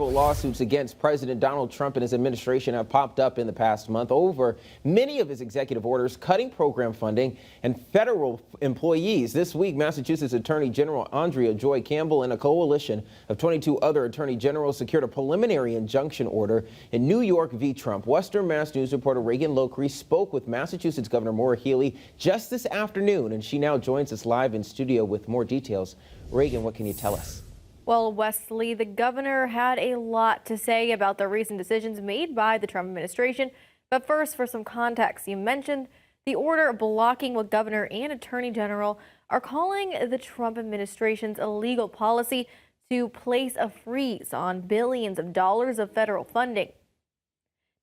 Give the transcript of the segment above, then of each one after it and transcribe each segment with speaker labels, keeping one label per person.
Speaker 1: Lawsuits against President Donald Trump and his administration have popped up in the past month over many of his executive orders cutting program funding and federal employees. This week, Massachusetts Attorney General Andrea Joy Campbell and a coalition of 22 other attorney generals secured a preliminary injunction order in New York v. Trump. Western Mass News reporter Reagan Lockery spoke with Massachusetts Governor Maura Healey just this afternoon, and she now joins us live in studio with more details. Reagan, what can you tell us?
Speaker 2: Well, Wesley, the governor had a lot to say about the recent decisions made by the Trump administration. But first, for some context, you mentioned the order blocking what governor and attorney general are calling the Trump administration's illegal policy to place a freeze on billions of dollars of federal funding.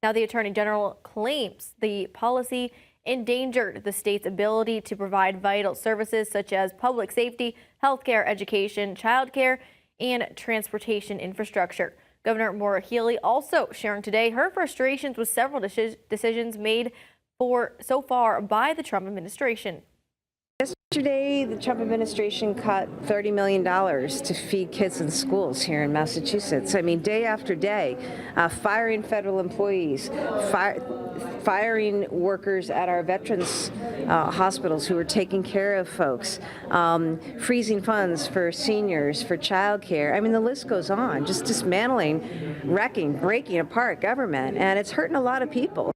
Speaker 2: Now, the attorney general claims the policy endangered the state's ability to provide vital services such as public safety, healthcare, education, childcare, and transportation infrastructure. Governor Maura Healey also sharing today her frustrations with several decisions made so far by the Trump administration.
Speaker 3: Yesterday, the Trump administration cut $30 million to feed kids in schools here in Massachusetts. I mean, day after day, firing federal employees, firing workers at our veterans hospitals who are taking care of folks, freezing funds for seniors, for childcare. I mean, the list goes on, just dismantling, wrecking, breaking apart government, and it's hurting a lot of people.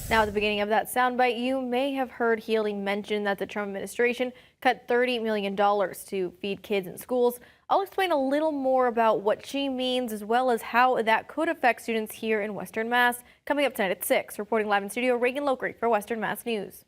Speaker 2: Now, at the beginning of that soundbite, you may have heard Healey mention that the Trump administration cut $30 million to feed kids in schools. I'll explain a little more about what she means, as well as how that could affect students here in Western Mass, coming up tonight at 6. Reporting live in studio, Reagan Lockery for Western Mass News.